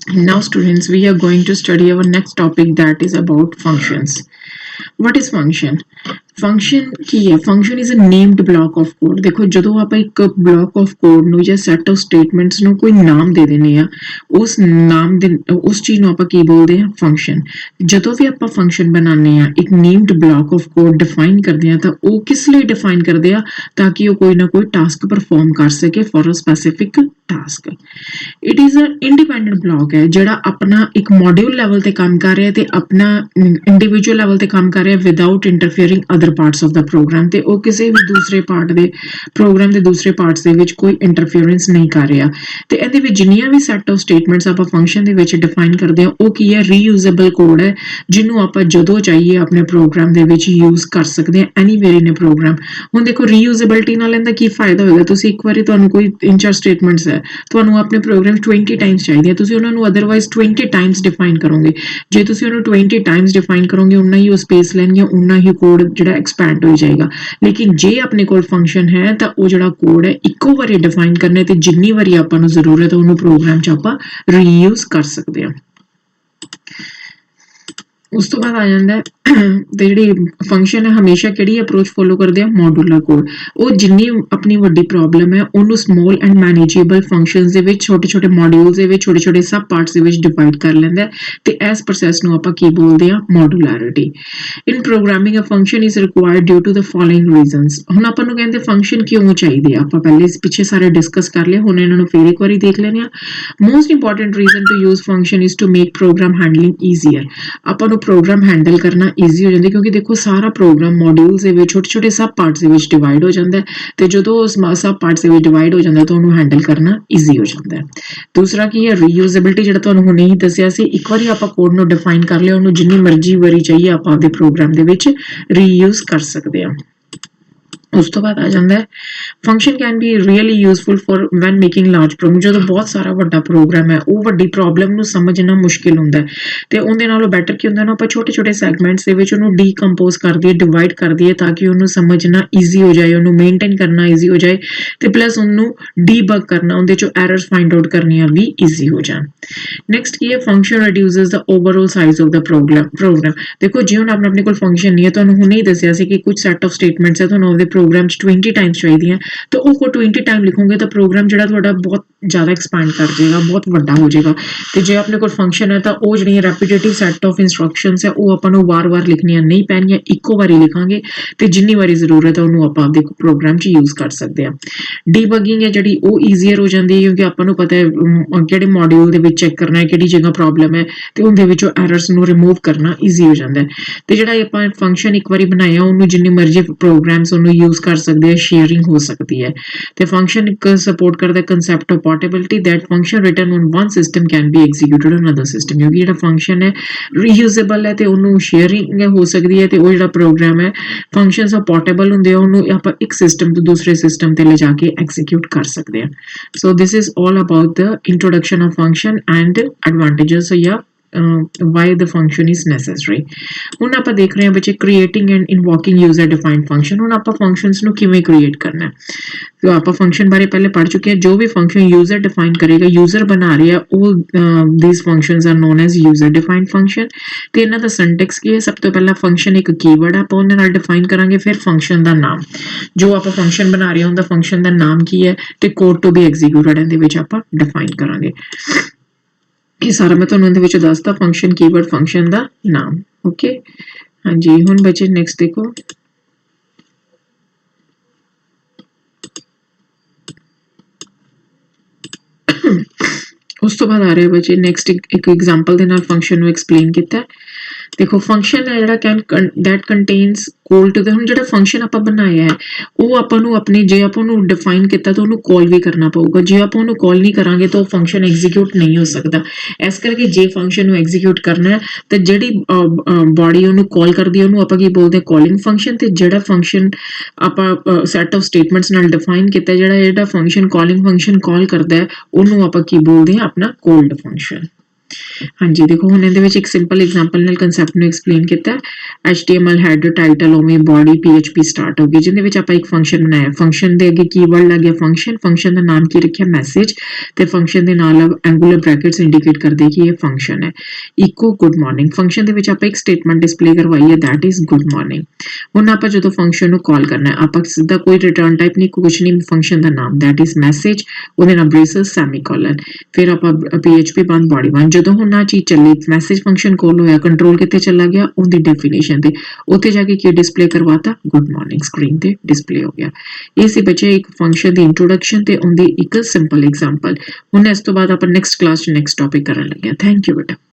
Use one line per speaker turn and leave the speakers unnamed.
Now students, we are going to study our next topic, that is about functions. What is function? Function ਕੀ ਹੈ? Function is a named block of code. ਦੇਖੋ, ਜਦੋਂ ਆਪਾਂ ਇੱਕ block of code ਨੂੰ ਜਾਂ set of statements ਨੂੰ ਕੋਈ ਨਾਮ ਦੇ ਦਿੰਦੇ ਆ, ਉਸ ਨਾਮ ਦੇ ਉਸ ਚੀਜ਼ ਨੂੰ ਆਪਾਂ ਕੀ ਬੋਲਦੇ ਆ? ਫੰਕਸ਼ਨ। ਜਦੋਂ ਵੀ ਆਪਾਂ ਫੰਕਸ਼ਨ ਬਣਾਉਂਦੇ ਆ, ਇੱਕ named block of code define ਕਰਦੇ ਆ, ਤਾਂ ਉਹ ਕਿਸ ਲਈ ਡਿਫਾਈਨ ਕਰਦੇ ਆ? ਤਾਂ ਕਿ ਉਹ ਕੋਈ ਨਾ ਕੋਈ ਟਾਸਕ ਪਰਫਾਰਮ ਕਰ ਸਕੇ for a specific task. It is a independent block ਹੈ ਜਿਹੜਾ ਆਪਣਾ ਇੱਕ ਮੋਡਿਊਲ ਲੈਵਲ ਤੇ ਕੰਮ ਕਰ ਰਿਹਾ ਤੇ ਆਪਣਾ ਇੰਡੀਵਿਜੂਅਲ ਲੈਵਲ ਤੇ ਕੰਮ ਕਰ ਰਿਹਾ without interfering other parts of the program, ਤੇ ਉਹ ਕਿਸੇ ਵੀ ਦੂਸਰੇ ਪਾਰਟ ਦੇ ਪ੍ਰੋਗਰਾਮ ਦੇ ਦੂਸਰੇ ਪਾਰਟਸ ਦੇ ਵਿੱਚ ਕੋਈ ਇੰਟਰਫੇਅਰੈਂਸ ਨਹੀਂ ਕਰ ਰਿਹਾ। ਤੇ ਇਹਦੇ ਵਿੱਚ ਜਿੰਨੀਆਂ ਵੀ ਸੈਟ ਆਫ ਸਟੇਟਮੈਂਟਸ ਆਪਾਂ ਫੰਕਸ਼ਨ ਦੇ ਵਿੱਚ ਡਿਫਾਈਨ ਕਰਦੇ ਆ, ਉਹ ਕੀ ਹੈ? ਰੀਯੂਜ਼ੇਬਲ ਕੋਡ ਹੈ, ਜਿਹਨੂੰ ਆਪਾਂ ਜਦੋਂ ਚਾਹੀਏ ਆਪਣੇ ਪ੍ਰੋਗਰਾਮ ਦੇ ਵਿੱਚ ਯੂਜ਼ ਕਰ ਸਕਦੇ ਆ ਐਨੀਵੇਅਰ ਇਨ ਅ ਪ੍ਰੋਗਰਾਮ। ਹੁਣ ਦੇਖੋ, ਰੀਯੂਜ਼ੇਬਿਲਟੀ ਨਾਲ ਇਹਦਾ ਕੀ ਫਾਇਦਾ ਹੋਏਗਾ? ਤੁਸੀਂ ਇੱਕ ਵਾਰੀ ਤੁਹਾਨੂੰ ਕੋਈ 3-4 ਸਟੇਟਮੈਂਟਸ ਹੈ, ਤੁਹਾਨੂੰ ਆਪਣੇ ਪ੍ਰੋਗਰਾਮ 20 ਟਾਈਮਸ ਚਾਹੀਦੀ ਹੈ, ਤੁਸੀਂ ਉਹਨਾਂ ਨੂੰ ਅਦਰਵਾਈਜ਼ 20 ਟਾਈਮਸ ਡਿਫਾਈਨ ਕਰੋਗੇ। ਜੇ ਤੁਸੀਂ ਉਹਨੂੰ 20 ਟਾਈਮਸ ਡਿਫਾਈਨ ਕਰੋਗੇ, ਉਨਾ ਹੀ ਉਹ ਸਪੇਸ ਲੈਣਗੇ, ਉਨਾ ਹੀ ਕੋਡ ਜਿਹੜਾ ਐਕਸਪੈਂਡ ਹੋ ਜਾਏਗਾ। ਲੇਕਿਨ ਜੇ ਆਪਣੇ ਕੋਲ ਫੰਕਸ਼ਨ ਹੈ ਤਾਂ ਉਹ ਜਿਹੜਾ ਕੋਡ ਹੈ ਇੱਕੋ ਵਾਰੀ ਡਿਫਾਈਨ ਕਰਨਾ, ਤੇ ਜਿੰਨੀ ਵਾਰੀ ਆਪਾਂ ਨੂੰ ਜ਼ਰੂਰਤ ਹੈ ਉਹਨੂੰ ਪ੍ਰੋਗਰਾਮ 'ਚ ਆਪਾਂ ਰੀਯੂਜ਼ ਕਰ ਸਕਦੇ ਹਾਂ। ਉਸ ਤੋਂ ਬਾਅਦ ਆ ਜਾਂਦਾ ਤੇ ਜਿਹੜੀ ਫੰਕਸ਼ਨ ਹੈ ਹਮੇਸ਼ਾ ਕਿਹੜੀ ਅਪਰੋਚ ਫੋਲੋ ਕਰਦੇ ਆ? ਮੋਡੂਲਰ ਕੋਡ। ਉਹ ਜਿੰਨੀ ਆਪਣੀ ਵੱਡੀ ਪ੍ਰੋਬਲਮ ਹੈ ਉਹਨੂੰ ਸਮਾਲ ਐਂਡ ਮੈਨੇਜੇਬਲ ਫੰਕਸ਼ਨਸ ਦੇ ਵਿੱਚ, ਛੋਟੇ ਛੋਟੇ ਮੋਡਿਊਲਸ ਦੇ ਵਿੱਚ, ਛੋਟੇ ਛੋਟੇ ਸਬ ਪਾਰਟਸ ਦੇ ਵਿੱਚ ਡਿਵਾਈਡ ਕਰ ਲੈਂਦਾ, ਤੇ ਇਸ ਪ੍ਰੋਸੈਸ ਨੂੰ ਆਪਾਂ ਕੀ ਬੋਲਦੇ ਆ? Modularity. In programming a function is required due to the following reasons. ਹੁਣ ਆਪਾਂ ਨੂੰ ਕਹਿੰਦੇ ਫੰਕਸ਼ਨ ਕਿਉਂ ਚਾਹੀਦੇ ਆ? ਆਪਾਂ ਪਹਿਲੇ ਪਿੱਛੇ ਸਾਰੇ ਡਿਸਕਸ ਕਰ ਲਏ, ਹੁਣ ਇਹਨਾਂ ਨੂੰ ਫੇਰ ਇੱਕ ਵਾਰੀ ਦੇਖ ਲੈਂਦੇ ਆ। Most important reason to use function is to make program handling easier. ਆਪਾਂ ਨੂੰ ਪ੍ਰੋਗਰਾਮ ਹੈਂਡਲ ਕਰਨਾ ਈਜ਼ੀ ਹੋ ਜਾਂਦਾ, ਕਿਉਂਕਿ ਦੇਖੋ ਸਾਰਾ ਪ੍ਰੋਗਰਾਮ ਮੋਡਿਊਲਸ ਦੇ ਵਿੱਚ, ਛੋਟੇ ਛੋਟੇ ਸਬ ਪਾਰਟਸ ਦੇ ਵਿੱਚ ਡਿਵਾਈਡ ਹੋ ਜਾਂਦਾ ਹੈ, ਤੇ ਜਦੋਂ ਉਸ ਸਬ ਪਾਰਟਸ ਦੇ ਵਿੱਚ ਡਿਵਾਈਡ ਹੋ ਜਾਂਦਾ ਤਾਂ ਉਹਨੂੰ ਹੈਂਡਲ ਕਰਨਾ ਈਜ਼ੀ ਹੋ ਜਾਂਦਾ ਹੈ। ਦੂਸਰਾ ਕੀ ਹੈ? ਰੀਯੂਜ਼ੇਬਿਲਟੀ, ਜਿਹੜਾ ਤੁਹਾਨੂੰ ਹੁਣੇ ਹੀ ਦੱਸਿਆ ਸੀ। ਇੱਕ ਵਾਰੀ ਆਪਾਂ ਕੋਡ ਨੂੰ ਡਿਫਾਈਨ ਕਰ ਲਿਆ, ਉਹਨੂੰ ਜਿੰਨੀ ਮਰਜ਼ੀ ਵਾਰੀ ਚਾਹੀਏ ਆਪਾਂ ਆਪਦੇ ਪ੍ਰੋਗਰਾਮ ਦੇ ਵਿੱਚ ਰੀਯੂਜ਼ ਕਰ ਸਕਦੇ ਹਾਂ। ਉਸ ਤੋਂ ਬਾਅਦ ਆ ਜਾਂਦਾ ਹੈ function can be really useful for when making large program. ਜਦੋਂ ਬਹੁਤ ਸਾਰਾ ਵੱਡਾ ਪ੍ਰੋਗਰਾਮ ਹੈ, ਉਹ ਵੱਡੀ ਪ੍ਰੋਬਲਮ ਨੂੰ ਸਮਝਣਾ ਮੁਸ਼ਕਿਲ ਹੁੰਦਾ ਹੈ, ਤੇ ਉਹਦੇ ਨਾਲੋਂ ਬੈਟਰ ਕੀ ਹੁੰਦਾ ਨਾ, ਆਪਾਂ ਛੋਟੇ ਛੋਟੇ ਸੈਗਮੈਂਟਸ ਦੇ ਵਿੱਚ ਉਹਨੂੰ ਡੀਕੰਪੋਜ਼ ਕਰ ਦਈਏ, ਡਿਵਾਈਡ ਕਰ ਦਈਏ, ਤਾਂ ਕਿ ਉਹਨੂੰ ਸਮਝਣਾ ਈਜ਼ੀ ਹੋ ਜਾਏ, ਉਹਨੂੰ ਮੇਨਟੇਨ ਕਰਨਾ ਈਜ਼ੀ ਹੋ ਜਾਏ, ਤੇ ਪਲੱਸ ਉਹਨੂੰ ਡੀਬਗ ਕਰਨਾ, ਉਹਦੇ ਚੋਂ ਐਰਰਸ ਫਾਈਂਡ ਆਊਟ ਕਰਨੀਆਂ ਵੀ ਈਜ਼ੀ ਹੋ ਜਾਣ। ਨੈਕਸਟ ਕੀ ਹੈ? Function reduces the overall size of the program. ਦੇਖੋ, ਜੇ ਹੁਣ ਆਪਣੇ ਕੋਲ ਫੰਕਸ਼ਨ ਨਹੀਂ ਹੈ, ਤੁਹਾਨੂੰ ਹੁਣੇ ਹੀ ਦੱਸਿਆ ਸੀ ਕਿ ਕੁਝ ਸੈਟ ਆਫ ਸਟੇਟਮੈਂਟਸ ਹੈ, ਤੁਹਾਨੂੰ ਉਹਦੇ ਪ੍ਰੋਗਰਾਮ 'ਚ 20 ਟਾਈਮਸ ਚਾਹੀਦੀਆਂ, ਤਾਂ ਉਹ ਕੋ 20 ਟਾਈਮ ਲਿਖੋਗੇ ਤਾਂ ਪ੍ਰੋਗਰਾਮ ਜਿਹੜਾ ਤੁਹਾਡਾ ਬਹੁਤ ਜ਼ਿਆਦਾ ਐਕਸਪੈਂਡ ਕਰ ਜਾਏਗਾ, ਬਹੁਤ ਵੱਡਾ ਹੋ ਜਾਏਗਾ। ਤੇ ਜੇ ਆਪਣੇ ਕੋਲ ਫੰਕਸ਼ਨ ਹੈ ਤਾਂ ਉਹ ਜਿਹੜੀਆਂ ਰੈਪੀਟੇਟਿਵ ਸੈਟ ਆਫ ਇਨਸਟਰਕਸ਼ਨਸ ਹੈ, ਉਹ ਆਪਾਂ ਨੂੰ ਵਾਰ-ਵਾਰ ਲਿਖਣੀਆਂ ਨਹੀਂ ਪੈਣਗੀਆਂ, ਇੱਕੋ ਵਾਰੀ ਲਿਖਾਂਗੇ, ਤੇ ਜਿੰਨੀ ਵਾਰੀ ਜ਼ਰੂਰਤ ਹੈ ਉਹਨੂੰ ਆਪਾਂ ਆਪਦੇ ਪ੍ਰੋਗਰਾਮ 'ਚ ਯੂਜ਼ ਕਰ ਸਕਦੇ ਹਾਂ। ਡੀਬਗਿੰਗ ਹੈ ਜਿਹੜੀ, ਉਹ ਈਜ਼ੀਅਰ ਹੋ ਜਾਂਦੀ ਹੈ, ਕਿਉਂਕਿ ਆਪਾਂ ਨੂੰ ਪਤਾ ਹੈ ਕਿਹੜੇ ਮੋਡਿਊਲ ਦੇ ਵਿੱਚ ਚੈੱਕ ਕਰਨਾ ਹੈ, ਕਿਹੜੀ ਜਗ੍ਹਾ ਪ੍ਰੋਬਲਮ ਹੈ, ਤੇ ਉਹਦੇ ਵਿੱਚੋਂ ਐਰਰਸ ਨੂੰ ਰਿਮੂਵ ਕਰਨਾ ਈਜ਼ੀ ਹੋ ਜਾਂਦਾ ਹੈ। ਤੇ ਜਿਹੜਾ ਆਪਾਂ ਫੰਕਸ਼ਨ ਇੱਕ ਵਾਰੀ ਬਣਾਇਆ, ਉਹਨੂੰ ਜਿੰਨੀ ਮਰਜ਼ੀ ਪ੍ਰੋਗਰਾਮਸ ਉਹਨੂੰ ਯੂਜ਼ ਕਰ ਸਕਦੇ ਆ, ਸ਼ੇਅਰਿੰਗ ਹੋ ਸਕਦੀ ਹੈ। ਤੇ ਫੰਕਸ਼ਨ ਇੱਕ ਸਪੋਰਟ ਕਰਦਾ concept of portability, that function written on one system can be executed on other system. ਕਿਉਂਕਿ ਜਿਹੜਾ ਫੰਕਸ਼ਨ ਹੈ ਰੀਯੂਜ਼ੇਬਲ ਹੈ, ਤੇ ਉਹਨੂੰ ਸ਼ੇਅਰਿੰਗ ਹੋ ਸਕਦੀ ਹੈ, ਤੇ ਉਹ ਜਿਹੜਾ ਪ੍ਰੋਗਰਾਮ ਹੈ ਫੰਕਸ਼ਨਸ ਆ ਪੋਰਟੇਬਲ ਹੁੰਦੇ ਆ, ਉਹਨੂੰ ਆਪਾਂ ਇੱਕ ਸਿਸਟਮ ਤੋਂ ਦੂਸਰੇ ਸਿਸਟਮ ਤੇ ਲਿਜਾ ਕੇ ਐਗਜ਼ੀਕਿਊਟ ਕਰ ਸਕਦੇ ਹਾਂ। So this is all about the introduction of function and advantages ਜਾਂ why the function is necessary। ਹੁਣ ਆਪਾਂ ਦੇਖ ਰਹੇ ਹਾਂ ਬੱਚੇ creating and invoking user defined function. ਹੁਣ ਆਪਾਂ ਫੰਕਸ਼ਨਸ ਨੂੰ ਕਿਵੇਂ ਕ੍ਰੀਏਟ ਕਰਨਾ ਹੈ? तो ਆਪਾਂ ਫੰਕਸ਼ਨ ਬਾਰੇ ਪਹਿਲੇ ਪੜ੍ਹ ਚੁੱਕੇ ਹਾਂ। ਜੋ ਵੀ ਫੰਕਸ਼ਨ ਯੂਜ਼ਰ ਡਿਫਾਈਨ ਕਰੇਗਾ, ਯੂਜ਼ਰ ਬਣਾ ਰਿਹਾ, ਉਹ these functions are known as user defined function। ਤੇ ਇਹਨਾਂ ਦਾ ਸਿੰਟੈਕਸ ਕੀ ਹੈ? ਸਭ ਤੋਂ ਪਹਿਲਾਂ ਫੰਕਸ਼ਨ ਇੱਕ ਕੀਵਰਡ ਆ, ਆਪਾਂ ਉਹਦੇ ਨਾਲ ਡਿਫਾਈਨ ਕਰਾਂਗੇ, ਫਿਰ ਫੰਕਸ਼ਨ ਦਾ ਨਾਮ, ਜੋ ਆਪਾਂ ਫੰਕਸ਼ਨ ਬਣਾ ਰਹੇ ਹਾਂ ਉਹਦਾ ਫੰਕਸ਼ਨ ਦਾ ਨਾਮ ਕੀ ਹੈ, ਤੇ ਕੋਡ ਟੂ ਬੀ ਐਗਜ਼ੀਕਿਊਟਡ ਇਹਦੇ ਵਿੱਚ ਆਪਾਂ ਡਿਫਾਈਨ ਕਰਾਂਗੇ। ਇਹ ਸਾਰਾ ਮੈਂ ਤੁਹਾਨੂੰ ਇਹਦੇ ਵਿੱਚ ਦੱਸਦਾ, ਫੰਕਸ਼ਨ ਕੀਵਰਡ, ਫੰਕਸ਼ਨ ਦਾ ਨਾਮ। ਓਕੇ, ਹਾਂਜੀ। ਹੁਣ ਬੱਚੇ ਨੈਕਸਟ ਦੇਖੋ, ਉਸ ਤੋਂ ਬਾਅਦ ਆ ਰਿਹਾ ਬੱਚੇ ਨੈਕਸਟ ਇੱਕ ਐਗਜ਼ਾਮਪਲ ਦੇ ਨਾਲ ਫੰਕਸ਼ਨ ਨੂੰ ਐਕਸਪਲੇਨ ਕੀਤਾ। ਦੇਖੋ, ਫੰਕਸ਼ਨ ਹੈ ਜਿਹੜਾ ਦੈਟ ਕੰਟੇਨਸ ਕੋਲ ਟੂ। ਹੁਣ ਜਿਹੜਾ ਫੰਕਸ਼ਨ ਆਪਾਂ ਬਣਾਇਆ ਹੈ, ਉਹ ਆਪਾਂ ਨੂੰ ਆਪਣੇ, ਜੇ ਆਪਾਂ ਉਹਨੂੰ ਡਿਫਾਈਨ ਕੀਤਾ ਤਾਂ ਉਹਨੂੰ ਕਾਲ ਵੀ ਕਰਨਾ ਪਊਗਾ। ਜੇ ਆਪਾਂ ਉਹਨੂੰ ਕਾਲ ਨਹੀਂ ਕਰਾਂਗੇ ਤਾਂ ਉਹ ਫੰਕਸ਼ਨ ਐਗਜ਼ੀਕਿਊਟ ਨਹੀਂ ਹੋ ਸਕਦਾ। ਇਸ ਕਰਕੇ ਜੇ ਫੰਕਸ਼ਨ ਨੂੰ ਐਗਜ਼ੀਕਿਊਟ ਕਰਨਾ ਹੈ ਤਾਂ ਜਿਹੜੀ ਬਾਡੀ ਉਹਨੂੰ ਕਾਲ ਕਰਦੀ ਹੈ ਉਹਨੂੰ ਆਪਾਂ ਕੀ ਬੋਲਦੇ ਹਾਂ? Calling function. ਤੇ ਜਿਹੜਾ ਫੰਕਸ਼ਨ ਆਪਾਂ ਸੈਟ ਆਫ ਸਟੇਟਮੈਂਟਸ ਨਾਲ ਡਿਫਾਈਨ ਕੀਤਾ, ਜਿਹੜਾ ਫੰਕਸ਼ਨ ਕਾਲਿੰਗ ਫੰਕਸ਼ਨ ਕਾਲ ਕਰਦਾ ਹੈ, ਉਹਨੂੰ ਆਪਾਂ ਕੀ ਬੋਲਦੇ ਹਾਂ? ਆਪਣਾ ਕੋਲਡ ਫੰਕਸ਼ਨ। हाँ जी, देखो हुण इहदे विच एक सिंपल एग्जांपल नाल कंसैप्ट नूं एक्सप्लेन कीता है। HTML हैडर टाइटल उवें बॉडी PHP स्टार्ट हो गई जिहदे विच आपां एक फंक्शन बनाया। फंक्शन दे अगे कीवर्ड लग गया फंक्शन, फंक्शन दा नाम की रखिया मैसेज ते फंक्शन दे नाल एंगुलर ब्रैकेट्स इंडिकेट करदे कि ये फंक्शन है। इको गुड मॉर्निंग फंक्शन दे विच आपां एक स्टेटमेंट डिस्प्ले करवाई है दैट इज गुड मॉर्निंग। हुण आपां जदों फंक्शन नूं कॉल करना है आपां सीधा कोई रिटर्न टाइप नहीं कुछ नहीं फंक्शन दा नाम दैट इज मैसेज ਉਹਦੇ ਨਾਲ braces semicolon ਫਿਰ ਆਪਾਂ PHP ਬੰਦ body 1 ਜਦੋਂ ਹੁਣ ਆ ਚੀਜ਼ ਚੱਲੀ ਮੈਸੇਜ ਫੰਕਸ਼ਨ ਕਾਲ ਹੋਇਆ ਕੰਟਰੋਲ ਕਿੱਥੇ ਚਲਾ ਗਿਆ ਉਹਦੀ ਡੈਫੀਨੇਸ਼ਨ ਤੇ ਉੱਥੇ ਜਾ ਕੇ ਕੀ ਡਿਸਪਲੇ ਕਰਵਾਤਾ ਗੁੱਡ ਮਾਰਨਿੰਗ ਸਕਰੀਨ ਤੇ ਡਿਸਪਲੇ ਹੋ ਗਿਆ ਇਹ ਸੀ ਬੱਚੇ ਇੱਕ ਫੰਕਸ਼ਨ ਦੀ ਇੰਟਰੋਡਕਸ਼ਨ ਤੇ ਉਹਦੀ ਇੱਕ ਸਿੰਪਲ ਐਗਜ਼ਾਮਪਲ ਹੁਣ ਇਸ ਤੋਂ ਬਾਅਦ ਆਪਾਂ ਨੈਕਸਟ ਕਲਾਸ ਚ ਨੈਕਸਟ ਟੌਪਿਕ ਕਰਨ ਲੱਗੇ ਹਾਂ ਥੈਂਕ ਯੂ ਬੇਟਾ